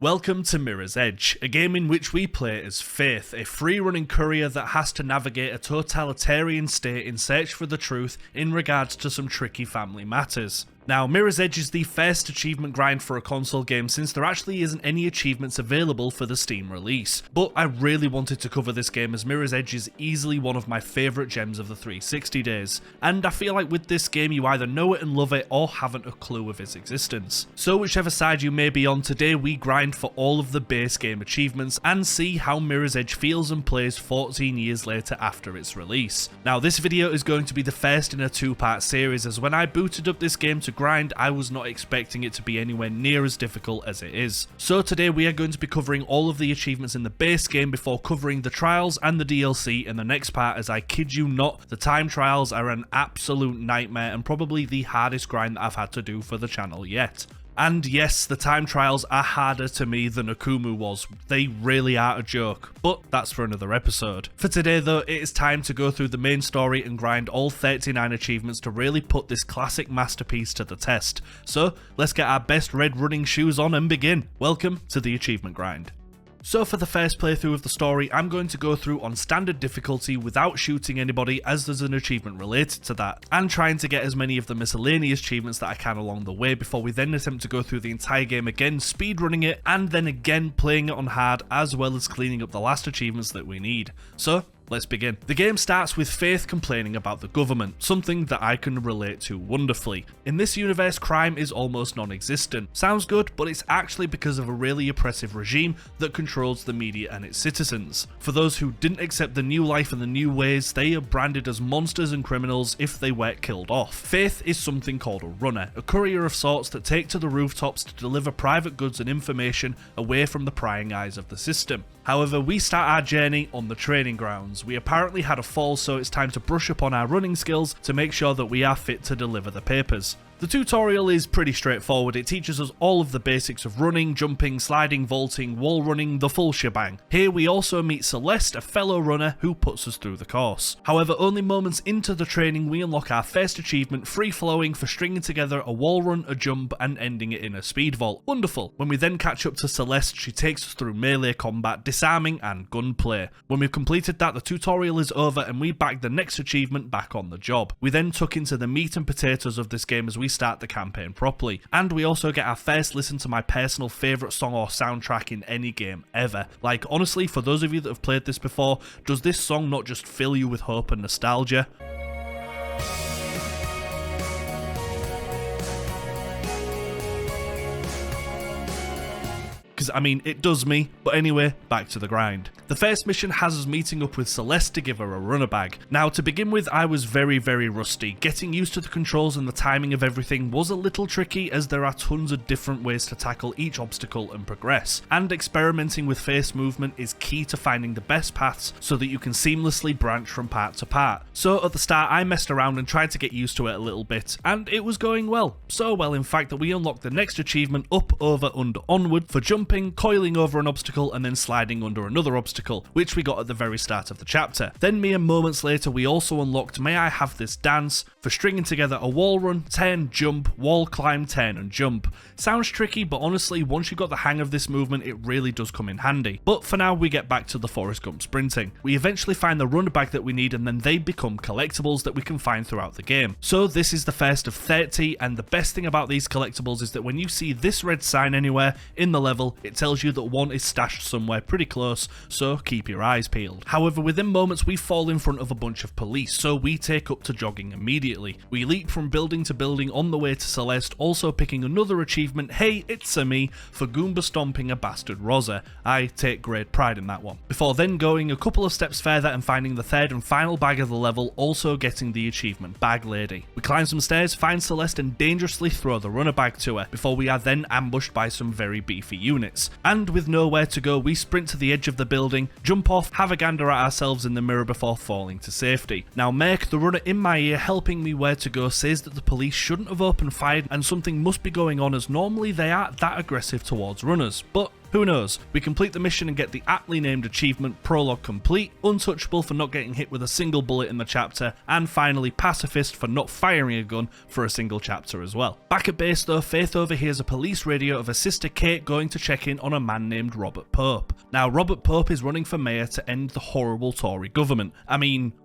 Welcome to Mirror's Edge, a game in which we play as Faith, a free-running courier that has to navigate a totalitarian state in search for the truth in regards to some tricky family matters. Now, Mirror's Edge is the first achievement grind for a console game since there actually isn't any achievements available for the Steam release. But I really wanted to cover this game as Mirror's Edge is easily one of my favourite gems of the 360 days, and I feel like with this game you either know it and love it or haven't a clue of its existence. So whichever side you may be on, today we grind for all of the base game achievements and see how Mirror's Edge feels and plays 14 years later after its release. Now this video is going to be the first in a two-part series, as when I booted up this game to grind, I was not expecting it to be anywhere near as difficult as it is. So today we are going to be covering all of the achievements in the base game before covering the trials and the DLC in the next part, as I kid you not, the time trials are an absolute nightmare and probably the hardest grind that I've had to do for the channel yet. And yes, the time trials are harder to me than Akumu was. They really are a joke, but that's for another episode. For today though, it is time to go through the main story and grind all 39 achievements to really put this classic masterpiece to the test. So let's get our best red running shoes on and begin. Welcome to the achievement grind. So for the first playthrough of the story, I'm going to go through on standard difficulty without shooting anybody, as there's an achievement related to that, and trying to get as many of the miscellaneous achievements that I can along the way before we then attempt to go through the entire game again, speedrunning it, and then again playing it on hard, as well as cleaning up the last achievements that we need. So let's begin. The game starts with Faith complaining about the government, something that I can relate to wonderfully. In this universe, crime is almost non-existent. Sounds good, but it's actually because of a really oppressive regime that controls the media and its citizens. For those who didn't accept the new life and the new ways, they are branded as monsters and criminals if they weren't killed off. Faith is something called a runner, a courier of sorts that take to the rooftops to deliver private goods and information away from the prying eyes of the system. However, we start our journey on the training grounds. We apparently had a fall, so it's time to brush up on our running skills to make sure that we are fit to deliver the papers. The tutorial is pretty straightforward. It teaches us all of the basics of running, jumping, sliding, vaulting, wall running, the full shebang. Here we also meet Celeste, a fellow runner who puts us through the course. However, only moments into the training we unlock our first achievement, free flowing, for stringing together a wall run, a jump and ending it in a speed vault. Wonderful. When we then catch up to Celeste, she takes us through melee combat, disarming and gunplay. When we've completed that, the tutorial is over and we bag the next achievement back on the job. We then tuck into the meat and potatoes of this game as we start the campaign properly, and we also get our first listen to my personal favourite song or soundtrack in any game ever. Like, honestly, for those of you that have played this before, does this song not just fill you with hope and nostalgia? Because, I mean, it does me. But anyway, back to the grind. The first mission has us meeting up with Celeste to give her a runner bag. Now, to begin with, I was very rusty. Getting used to the controls and the timing of everything was a little tricky, as there are tons of different ways to tackle each obstacle and progress. And experimenting with face movement is key to finding the best paths so that you can seamlessly branch from part to part. So at the start, I messed around and tried to get used to it a little bit, and it was going well. So well, in fact, that we unlocked the next achievement, up, over, under, onward, for jumping, coiling over an obstacle and then sliding under another obstacle, which we got at the very start of the chapter. Then mere moments later we also unlocked May I Have This Dance for stringing together a wall run, turn, jump, wall climb, turn and jump. Sounds tricky, but honestly once you've got the hang of this movement it really does come in handy. But for now we get back to the Forrest Gump sprinting. We eventually find the runner bag that we need and then they become collectibles that we can find throughout the game. So this is the first of 30, and the best thing about these collectibles is that when you see this red sign anywhere in the level, it tells you that one is stashed somewhere pretty close, so keep your eyes peeled. However, within moments we fall in front of a bunch of police, so we take up to jogging immediately. We leap from building to building on the way to Celeste, also picking another achievement, hey it's a me, for Goomba stomping a bastard Rosa. I take great pride in that one. Before then going a couple of steps further and finding the third and final bag of the level, also getting the achievement Bag Lady. We climb some stairs, find Celeste and dangerously throw the runner bag to her, before we are then ambushed by some very beefy units. And with nowhere to go, we sprint to the edge of the building, jump off, have a gander at ourselves in the mirror before falling to safety. Now Merc, the runner in my ear helping me where to go, says that the police shouldn't have opened fire and something must be going on, as normally they aren't that aggressive towards runners. But Who knows? We complete the mission and get the aptly named achievement Prologue Complete, Untouchable for not getting hit with a single bullet in the chapter, and finally Pacifist for not firing a gun for a single chapter as well. Back at base though, Faith overhears a police radio of her sister Kate going to check in on a man named Robert Pope. Now Robert Pope is running for mayor to end the horrible Tory government.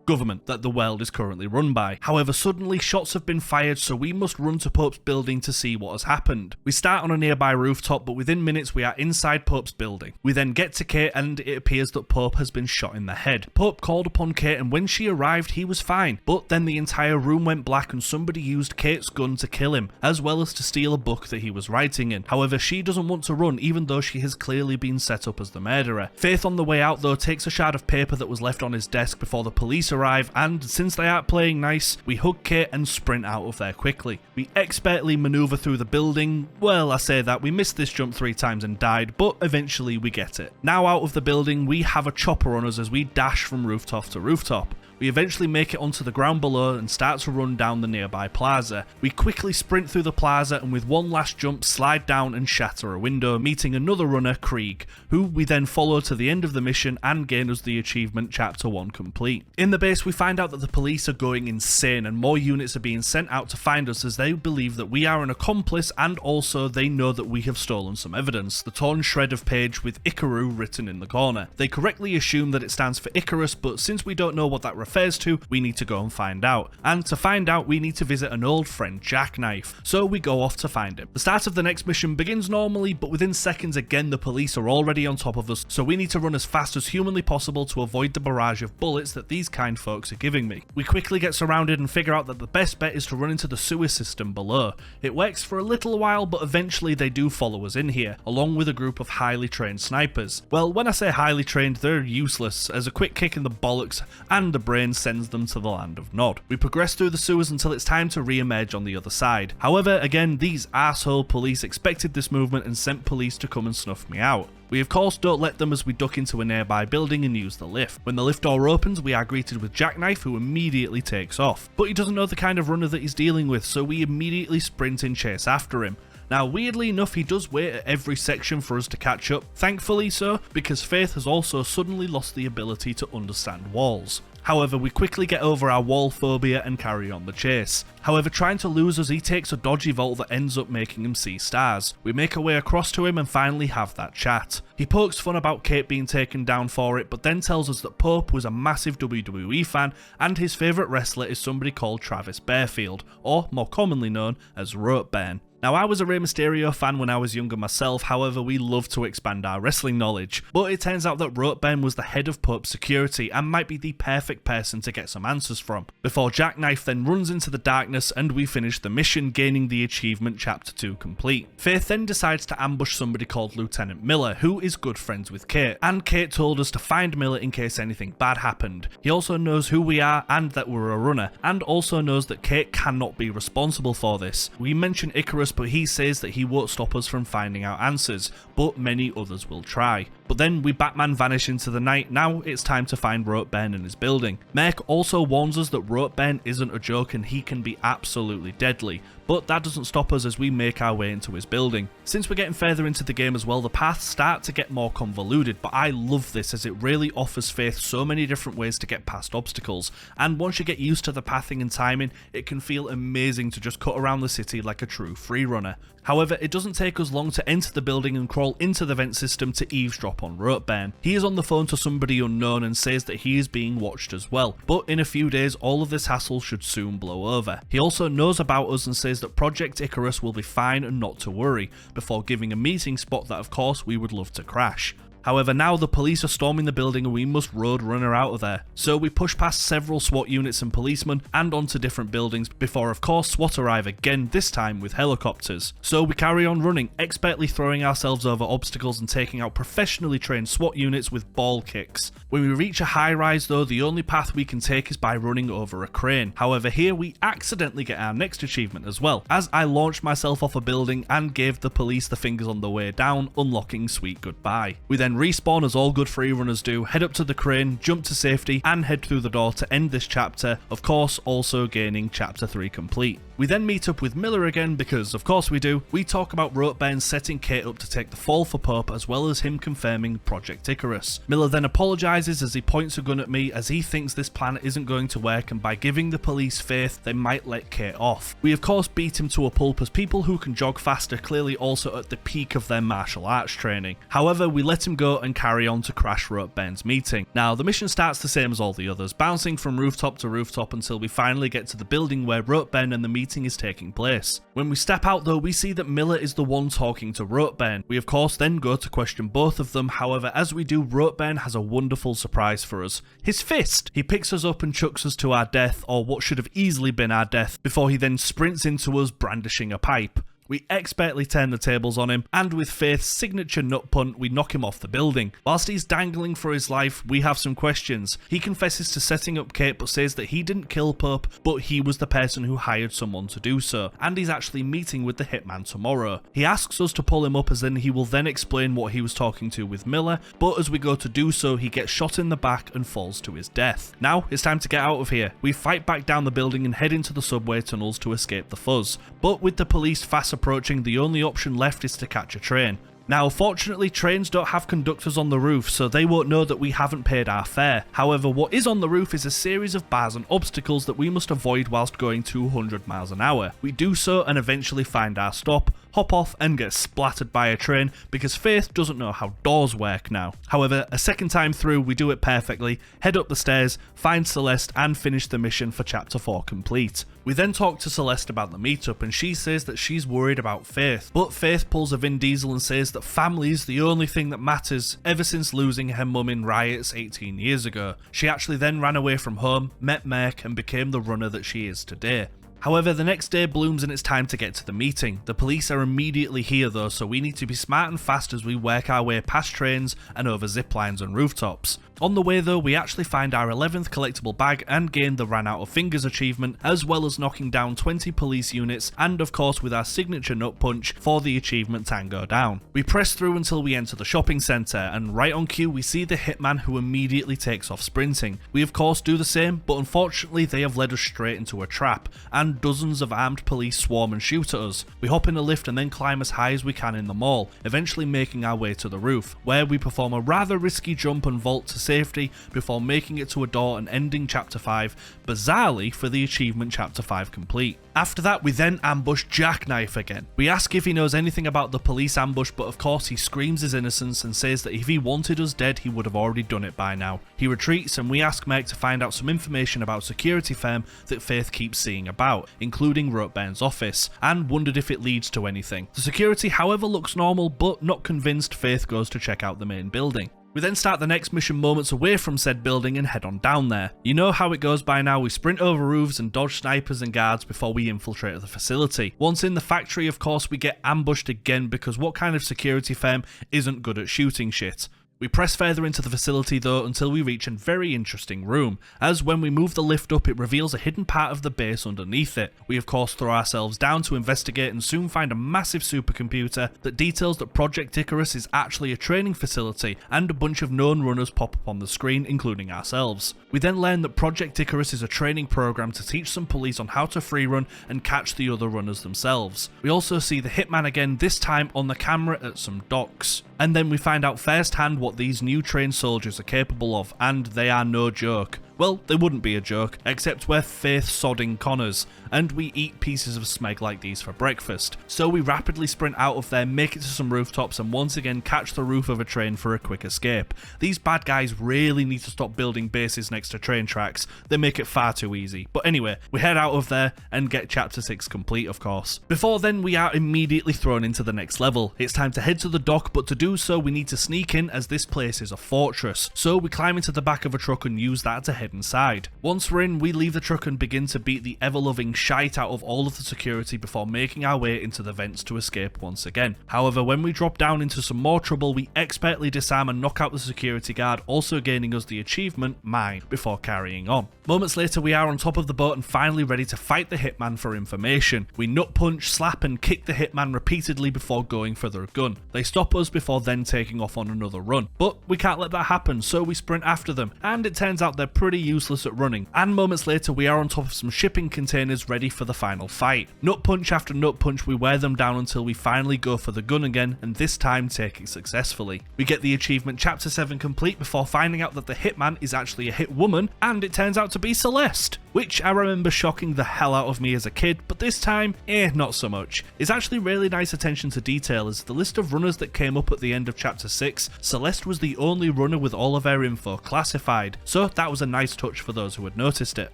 Government that the world is currently run by. However, suddenly shots have been fired, so we must run to Pope's building to see what has happened. We start on a nearby rooftop, but within minutes we are inside Pope's building. We then get to Kate and it appears that Pope has been shot in the head. Pope called upon Kate and when she arrived he was fine, but then the entire room went black and somebody used Kate's gun to kill him, as well as to steal a book that he was writing in. However, she doesn't want to run even though she has clearly been set up as the murderer. Faith on the way out though takes a shard of paper that was left on his desk before the police arrive, and since they aren't playing nice, we hug Kate and sprint out of there quickly. We expertly maneuver through the building. Well, I say that, we missed this jump 3 times and died, but eventually we get it. Now out of the building, we have a chopper on us as we dash from rooftop to rooftop. We eventually make it onto the ground below and start to run down the nearby plaza. We quickly sprint through the plaza and with one last jump slide down and shatter a window, meeting another runner, Krieg, who we then follow to the end of the mission and gain us the achievement Chapter 1 complete. In the base we find out that the police are going insane and more units are being sent out to find us as they believe that we are an accomplice, and also they know that we have stolen some evidence, the torn shred of page with Ikaru written in the corner. They correctly assume that it stands for Icarus, but since we don't know what that refers to, we need to go and find out. And to find out, we need to visit an old friend, Jackknife. So we go off to find him. The start of the next mission begins normally, but within seconds again the police are already on top of us, so we need to run as fast as humanly possible to avoid the barrage of bullets that these kind folks are giving me. We quickly get surrounded and figure out that the best bet is to run into the sewer system below. It works for a little while, but eventually they do follow us in here, along with a group of highly trained snipers. Well, when I say highly trained, they're useless, as a quick kick in the bollocks and the brain sends them to the land of Nod. We progress through the sewers until it's time to re-emerge on the other side. However, again, these arsehole police expected this movement and sent police to come and snuff me out. We of course don't let them as we duck into a nearby building and use the lift. When the lift door opens, we are greeted with Jackknife, who immediately takes off. But he doesn't know the kind of runner that he's dealing with, so we immediately sprint in chase after him. Now, weirdly enough, he does wait at every section for us to catch up, thankfully so, because Faith has also suddenly lost the ability to understand walls. However, we quickly get over our wall phobia and carry on the chase. However, trying to lose us, he takes a dodgy vault that ends up making him see stars. We make our way across to him and finally have that chat. He pokes fun about Kate being taken down for it, but then tells us that Pope was a massive WWE fan and his favourite wrestler is somebody called Travis Bearfield, or more commonly known as Ropeburn. Now, I was a Rey Mysterio fan when I was younger myself, however we love to expand our wrestling knowledge, but it turns out that Ropeburn was the head of Pope's security and might be the perfect person to get some answers from, before Jackknife then runs into the darkness and we finish the mission, gaining the achievement Chapter 2 complete. Faith then decides to ambush somebody called Lieutenant Miller, who is good friends with Kate, and Kate told us to find Miller in case anything bad happened. He also knows who we are and that we're a runner, and also knows that Kate cannot be responsible for this. We mention Icarus, but he says that he won't stop us from finding out answers, but many others will try. But then we Batman vanish into the night. Now it's time to find Ropeburn in his building. Merc also warns us that Ropeburn isn't a joke and he can be absolutely deadly, but that doesn't stop us as we make our way into his building. Since we're getting further into the game as well, the paths start to get more convoluted, but I love this as it really offers Faith so many different ways to get past obstacles, and once you get used to the pathing and timing, it can feel amazing to just cut around the city like a true freerunner. However, it doesn't take us long to enter the building and crawl into the vent system to eavesdrop on Ropeburn. He is on the phone to somebody unknown and says that he is being watched as well, but in a few days all of this hassle should soon blow over. He also knows about us and says that Project Icarus will be fine and not to worry, before giving a meeting spot that of course we would love to crash. However, now the police are storming the building and we must road runner out of there. So we push past several SWAT units and policemen and onto different buildings before of course SWAT arrive again, this time with helicopters. So we carry on running, expertly throwing ourselves over obstacles and taking out professionally trained SWAT units with ball kicks. When we reach a high rise though, the only path we can take is by running over a crane. However, here we accidentally get our next achievement as well, as I launched myself off a building and gave the police the fingers on the way down, unlocking Sweet Goodbye. We then respawn as all good freerunners do, head up to the crane, jump to safety and head through the door to end this chapter, of course also gaining Chapter 3 complete. We then meet up with Miller again because, of course we do. We talk about Ropeburn setting Kate up to take the fall for Pope, as well as him confirming Project Icarus. Miller then apologises as he points a gun at me, as he thinks this plan isn't going to work, and by giving the police faith they might let Kate off. We of course beat him to a pulp, as people who can jog fast are clearly also at the peak of their martial arts training. However, we let him go and carry on to crash Ropeburn's meeting. Now the mission starts the same as all the others, bouncing from rooftop to rooftop until we finally get to the building where Ropeburn and the meeting is taking place. When we step out though, we see that Miller is the one talking to Ropeburn. We of course then go to question both of them. However, as we do, Ropeburn has a wonderful surprise for us. His fist! He picks us up and chucks us to our death, or what should have easily been our death, before he then sprints into us brandishing a pipe. We expertly turn the tables on him, and with Faith's signature nut punt, we knock him off the building. Whilst he's dangling for his life, we have some questions. He confesses to setting up Kate, but says that he didn't kill Pope, but he was the person who hired someone to do so, and he's actually meeting with the hitman tomorrow. He asks us to pull him up, as then he will then explain what he was talking to with Miller, but as we go to do so, he gets shot in the back and falls to his death. Now, it's time to get out of here. We fight back down the building and head into the subway tunnels to escape the fuzz, but with the police fast approaching, the only option left is to catch a train. Now, fortunately, trains don't have conductors on the roof, so they won't know that we haven't paid our fare. However, what is on the roof is a series of bars and obstacles that we must avoid whilst going 200 miles an hour. We do so and eventually find our stop, hop off and get splattered by a train because Faith doesn't know how doors work now. However, a second time through we do it perfectly, head up the stairs, find Celeste and finish the mission for chapter 4 complete. We then talk to Celeste about the meetup and she says that she's worried about Faith, but Faith pulls a Vin Diesel and says that family is the only thing that matters ever since losing her mum in riots 18 years ago. She actually then ran away from home, met Merc and became the runner that she is today. However, the next day blooms and it's time to get to the meeting. The police are immediately here though, so we need to be smart and fast as we work our way past trains and over zip lines and rooftops. On the way though, we actually find our 11th collectible bag and gain the Ran Out of Fingers achievement, as well as knocking down 20 police units and of course with our signature nut punch for the achievement Tango Down. We press through until we enter the shopping centre, and right on cue we see the hitman who immediately takes off sprinting. We of course do the same, but unfortunately they have led us straight into a trap, and dozens of armed police swarm and shoot at us. We hop in a lift and then climb as high as we can in the mall, eventually making our way to the roof, where we perform a rather risky jump and vault to safety before making it to a door and ending chapter 5, bizarrely for the achievement chapter 5 complete. After that we then ambush Jackknife again. We ask if he knows anything about the police ambush, but of course he screams his innocence and says that if he wanted us dead he would have already done it by now. He retreats and we ask Meg to find out some information about a security firm that Faith keeps seeing about, including Ropeburn's office, and wondered if it leads to anything. The security however looks normal, but not convinced, Faith goes to check out the main building. We then start the next mission moments away from said building and head on down there. You know how it goes by now, we sprint over roofs and dodge snipers and guards before we infiltrate the facility. Once in the factory of course we get ambushed again, because what kind of security firm isn't good at shooting shit? We press further into the facility though until we reach a very interesting room, as when we move the lift up it reveals a hidden part of the base underneath it. We of course throw ourselves down to investigate and soon find a massive supercomputer that details that Project Icarus is actually a training facility, and a bunch of known runners pop up on the screen, including ourselves. We then learn that Project Icarus is a training program to teach some police on how to free run and catch the other runners themselves. We also see the hitman again, this time on the camera at some docks. And then we find out firsthand what these new trained soldiers are capable of, and they are no joke. Well, they wouldn't be a joke, except we're Faith sodding Connors, and we eat pieces of smeg like these for breakfast. So we rapidly sprint out of there, make it to some rooftops, and once again catch the roof of a train for a quick escape. These bad guys really need to stop building bases next to train tracks, they make it far too easy. But anyway, we head out of there and get chapter 6 complete of course. Before then we are immediately thrown into the next level. It's time to head to the dock, but to do so we need to sneak in as this place is a fortress. So we climb into the back of a truck and use that to head inside. Once we're in, we leave the truck and begin to beat the ever-loving shite out of all of the security before making our way into the vents to escape once again. However, when we drop down into some more trouble, we expertly disarm and knock out the security guard, also gaining us the achievement Mine, before carrying on. Moments later we are on top of the boat and finally ready to fight the hitman for information. We nut punch, slap and kick the hitman repeatedly before going for their gun. They stop us before then taking off on another run, but we can't let that happen, so we sprint after them, and it turns out they're pretty pretty useless at running, and moments later we are on top of some shipping containers ready for the final fight. Nut punch after nut punch, we wear them down until we finally go for the gun again, and this time take it successfully. We get the achievement Chapter 7 complete before finding out that the hitman is actually a hit woman, and it turns out to be Celeste, which I remember shocking the hell out of me as a kid, but this time, not so much. It's actually really nice attention to detail, as the list of runners that came up at the end of Chapter 6, Celeste was the only runner with all of her info classified, so that was a nice touch for those who had noticed it.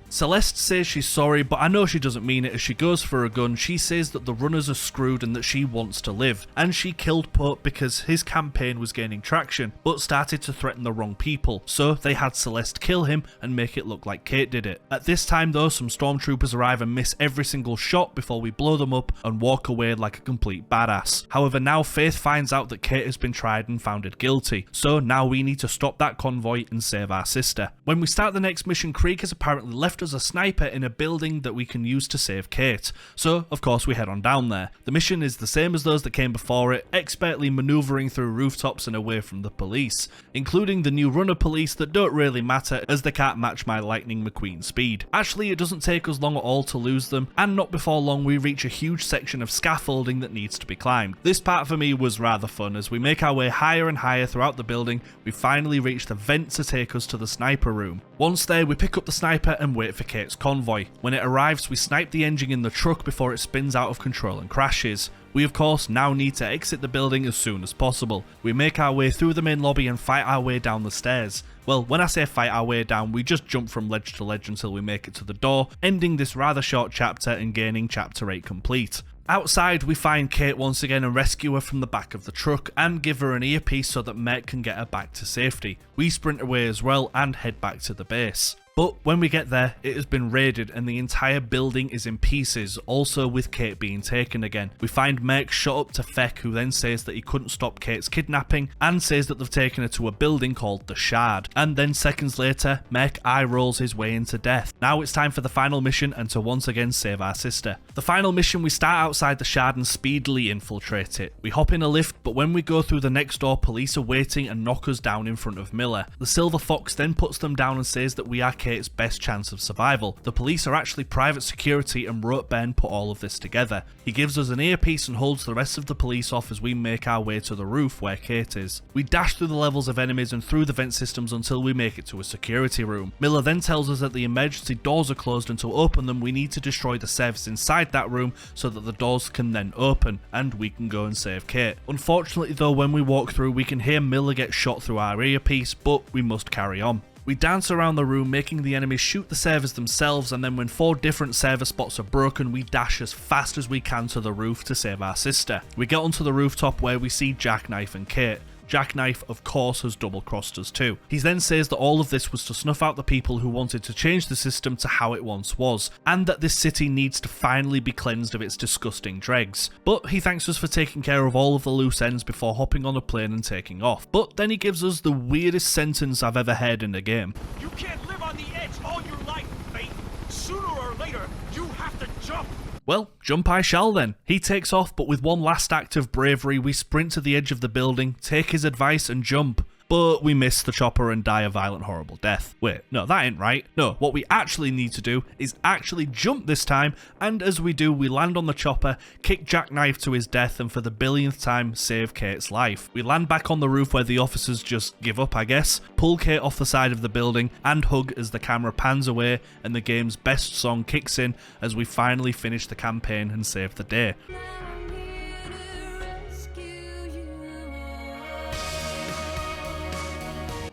Celeste says she's sorry, but I know she doesn't mean it. As she goes for a gun, she says that the runners are screwed and that she wants to live, and she killed Pope because his campaign was gaining traction, but started to threaten the wrong people, so they had Celeste kill him and make it look like Kate did it. At this time though, some stormtroopers arrive and miss every single shot before we blow them up and walk away like a complete badass. However, now Faith finds out that Kate has been tried and founded guilty, so now we need to stop that convoy and save our sister. When we start the next mission, Krieg has apparently left us a sniper in a building that we can use to save Kate, so of course we head on down there. The mission is the same as those that came before it, expertly manoeuvring through rooftops and away from the police, including the new runner police that don't really matter as they can't match my Lightning McQueen speed. Actually, it doesn't take us long at all to lose them, and not before long we reach a huge section of scaffolding that needs to be climbed. This part for me was rather fun. As we make our way higher and higher throughout the building, we finally reach the vent to take us to the sniper room. Once there, we pick up the sniper and wait for Kate's convoy. When it arrives, we snipe the engine in the truck before it spins out of control and crashes. We of course now need to exit the building as soon as possible. We make our way through the main lobby and fight our way down the stairs. Well, when I say fight our way down, we just jump from ledge to ledge until we make it to the door, ending this rather short chapter and gaining Chapter 8 complete. Outside, we find Kate once again and rescue her from the back of the truck and give her an earpiece so that Meg can get her back to safety. We sprint away as well and head back to the base. But when we get there, it has been raided and the entire building is in pieces, also with Kate being taken again. We find Merc shot up to Feck, who then says that he couldn't stop Kate's kidnapping and says that they've taken her to a building called the Shard. And then seconds later, Merc eye rolls his way into death. Now it's time for the final mission and to once again save our sister. The final mission, we start outside the Shard and speedily infiltrate it. We hop in a lift, but when we go through the next door, police are waiting and knock us down in front of Miller. The Silver Fox then puts them down and says that we are Kate's best chance of survival. The police are actually private security and Roteburn put all of this together. He gives us an earpiece and holds the rest of the police off as we make our way to the roof where Kate is. We dash through the levels of enemies and through the vent systems until we make it to a security room. Miller then tells us that the emergency doors are closed and to open them we need to destroy the servers inside that room so that the doors can then open and we can go and save Kate. Unfortunately though, when we walk through we can hear Miller get shot through our earpiece, but we must carry on. We dance around the room making the enemies shoot the servers themselves, and then when 4 different server spots are broken we dash as fast as we can to the roof to save our sister. We get onto the rooftop where we see Jackknife and Kate. Jackknife of course has double-crossed us too. He then says that all of this was to snuff out the people who wanted to change the system to how it once was, and that this city needs to finally be cleansed of its disgusting dregs. But he thanks us for taking care of all of the loose ends before hopping on a plane and taking off. But then he gives us the weirdest sentence I've ever heard in a game. You can't live on the edge all your life, Faith. Sooner or later, you have to jump. Well, jump I shall then. He takes off, but with one last act of bravery, we sprint to the edge of the building, take his advice and jump. But we miss the chopper and die a violent, horrible death. Wait, no, that ain't right. No, what we actually need to do is actually jump this time, and as we do, we land on the chopper, kick Jackknife to his death, and for the billionth time, save Kate's life. We land back on the roof where the officers just give up, I guess, pull Kate off the side of the building, and hug as the camera pans away, and the game's best song kicks in as we finally finish the campaign and save the day.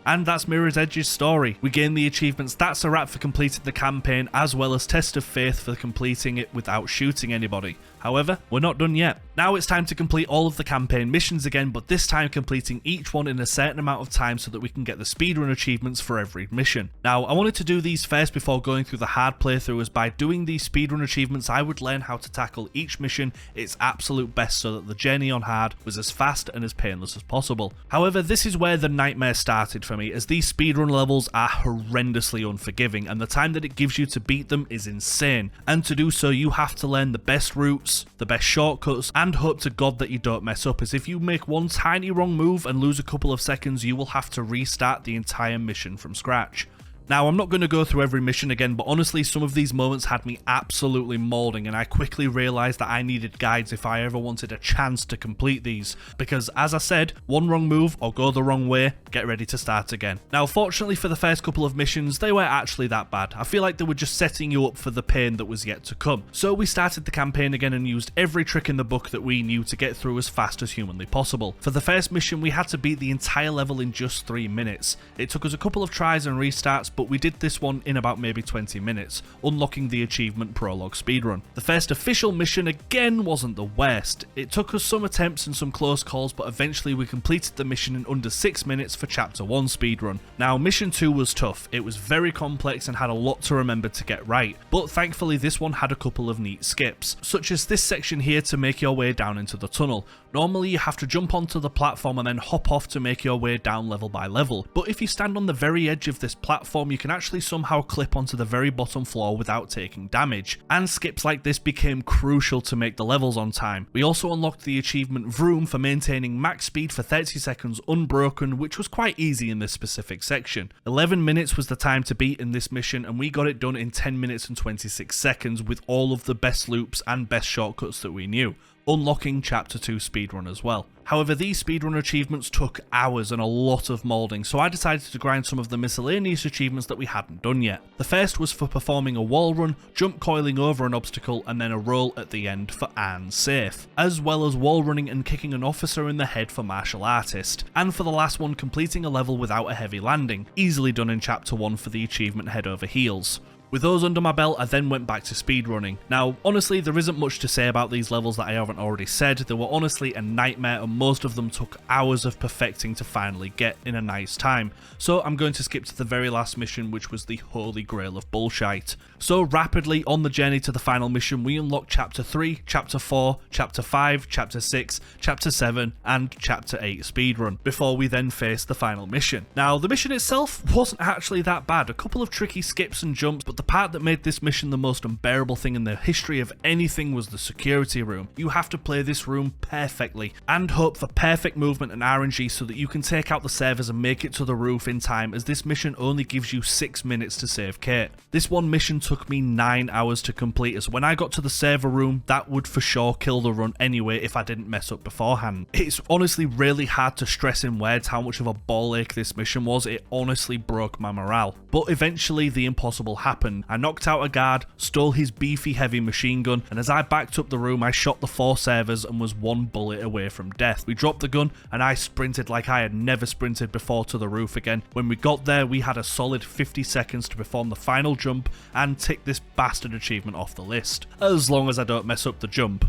And that's Mirror's Edge's story. We gain the achievements That's a Wrap for completing the campaign, as well as Test of Faith for completing it without shooting anybody. However, we're not done yet. Now it's time to complete all of the campaign missions again, but this time completing each one in a certain amount of time so that we can get the speedrun achievements for every mission. Now, I wanted to do these first before going through the hard playthrough, as by doing these speedrun achievements I would learn how to tackle each mission its absolute best so that the journey on hard was as fast and as painless as possible. However, this is where the nightmare started for me, as these speedrun levels are horrendously unforgiving and the time that it gives you to beat them is insane, and to do so you have to learn the best routes, the best shortcuts, and hope to God that you don't mess up, as if you make one tiny wrong move and lose a couple of seconds you will have to restart the entire mission from scratch. Now, I'm not going to go through every mission again, but honestly, some of these moments had me absolutely moulding, and I quickly realised that I needed guides if I ever wanted a chance to complete these, because as I said, one wrong move or go the wrong way, get ready to start again. Now, fortunately for the first couple of missions, they weren't actually that bad. I feel like they were just setting you up for the pain that was yet to come. So we started the campaign again and used every trick in the book that we knew to get through as fast as humanly possible. For the first mission, we had to beat the entire level in just 3 minutes. It took us a couple of tries and restarts, but we did this one in about maybe 20 minutes, unlocking the achievement Prologue speedrun. The first official mission again wasn't the worst. It took us some attempts and some close calls, but eventually we completed the mission in under 6 minutes for Chapter 1 speedrun. Now, Mission 2 was tough. It was very complex and had a lot to remember to get right, but thankfully this one had a couple of neat skips, such as this section here to make your way down into the tunnel. Normally you have to jump onto the platform and then hop off to make your way down level by level, but if you stand on the very edge of this platform, you can actually somehow clip onto the very bottom floor without taking damage, and skips like this became crucial to make the levels on time. We also unlocked the achievement Vroom for maintaining max speed for 30 seconds unbroken, which was quite easy in this specific section. 11 minutes was the time to beat in this mission, and we got it done in 10 minutes and 26 seconds with all of the best loops and best shortcuts that we knew, unlocking Chapter 2 speedrun as well. However, these speedrun achievements took hours and a lot of moulding, so I decided to grind some of the miscellaneous achievements that we hadn't done yet. The first was for performing a wall run, jump coiling over an obstacle, and then a roll at the end for Arn Safe, as well as wall running and kicking an officer in the head for Martial Artist, and for the last one, completing a level without a heavy landing, easily done in Chapter 1 for the achievement Head Over Heels. With those under my belt, I then went back to speedrunning. Now, honestly, there isn't much to say about these levels that I haven't already said. They were honestly a nightmare, and most of them took hours of perfecting to finally get in a nice time. So I'm going to skip to the very last mission, which was the holy grail of bullshit. So rapidly on the journey to the final mission, we unlocked Chapter 3, Chapter 4, Chapter 5, Chapter 6, Chapter 7, and Chapter 8 speedrun, before we then faced the final mission. Now, the mission itself wasn't actually that bad. A couple of tricky skips and jumps, but the part that made this mission the most unbearable thing in the history of anything was the security room. You have to play this room perfectly and hope for perfect movement and RNG so that you can take out the servers and make it to the roof in time, as this mission only gives you 6 minutes to save Kate. This one mission took me 9 hours to complete, as when I got to the server room, that would for sure kill the run anyway if I didn't mess up beforehand. It's honestly really hard to stress in words how much of a ball ache this mission was. It honestly broke my morale. But eventually the impossible happened. I knocked out a guard, stole his beefy heavy machine gun, and as I backed up the room, I shot the 4 servers and was 1 bullet away from death. We dropped the gun and I sprinted like I had never sprinted before to the roof again. When we got there, we had a solid 50 seconds to perform the final jump and tick this bastard achievement off the list. As long as I don't mess up the jump.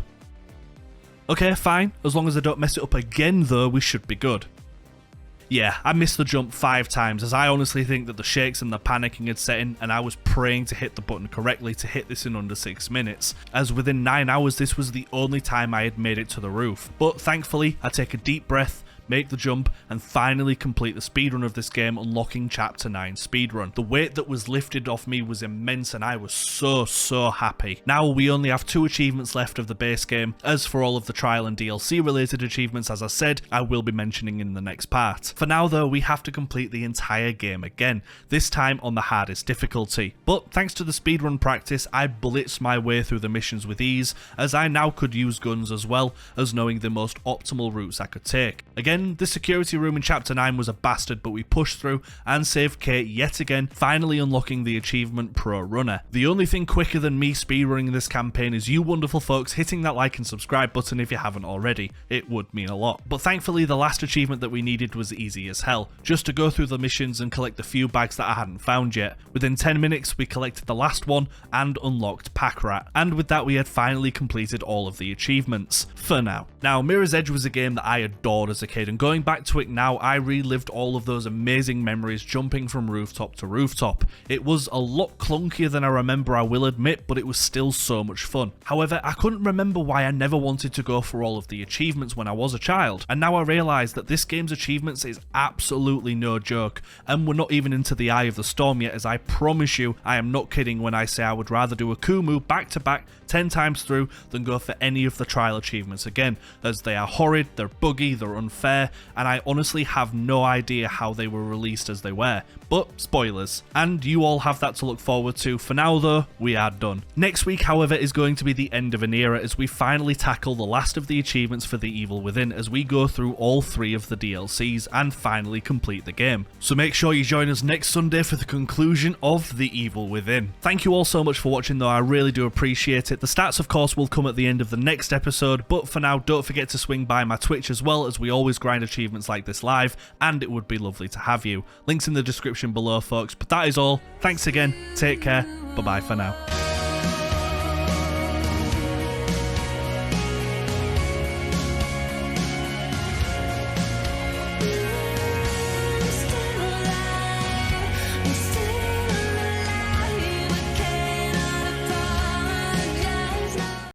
Okay, fine. As long as I don't mess it up again though, we should be good. Yeah, I missed the jump 5 times, as I honestly think that the shakes and the panicking had set in, and I was praying to hit the button correctly to hit this in under 6 minutes, as within 9 hours this was the only time I had made it to the roof. But thankfully, I take a deep breath, make the jump, and finally complete the speedrun of this game, unlocking Chapter 9 speedrun. The weight that was lifted off me was immense, and I was so happy. Now we only have 2 achievements left of the base game. As for all of the trial and DLC related achievements, as I said, I will be mentioning in the next part. For now though, we have to complete the entire game again, this time on the hardest difficulty. But thanks to the speedrun practice, I blitzed my way through the missions with ease, as I now could use guns as well as knowing the most optimal routes I could take. Again, the security room in Chapter 9 was a bastard, but we pushed through and saved Kate yet again, finally unlocking the achievement Pro Runner. The only thing quicker than me speedrunning this campaign is you wonderful folks hitting that like and subscribe button if you haven't already. It would mean a lot. But thankfully the last achievement that we needed was easy as hell, just to go through the missions and collect the few bags that I hadn't found yet. Within 10 minutes we collected the last one and unlocked Pack Rat, and with that we had finally completed all of the achievements, for now. Now, Mirror's Edge was a game that I adored as a kid, and going back to it now, I relived all of those amazing memories jumping from rooftop to rooftop. It was a lot clunkier than I remember, I will admit, but it was still so much fun. However, I couldn't remember why I never wanted to go for all of the achievements when I was a child, and now I realise that this game's achievements is absolutely no joke, and we're not even into the eye of the storm yet, as I promise you I am not kidding when I say I would rather do a Kumu back to back 10 times through than go for any of the trial achievements again, as they are horrid, they're buggy, they're unfair, and I honestly have no idea how they were released as they were. But spoilers. And you all have that to look forward to. For now though, we are done. Next week, however, is going to be the end of an era as we finally tackle the last of the achievements for The Evil Within as we go through all 3 of the DLCs and finally complete the game. So make sure you join us next Sunday for the conclusion of The Evil Within. Thank you all so much for watching though, I really do appreciate it. The stats of course will come at the end of the next episode, but for now don't forget to swing by my Twitch as well, as we always grind achievements like this live, and it would be lovely to have you. Links in the description below folks, but that is all. Thanks again, take care, bye bye for now.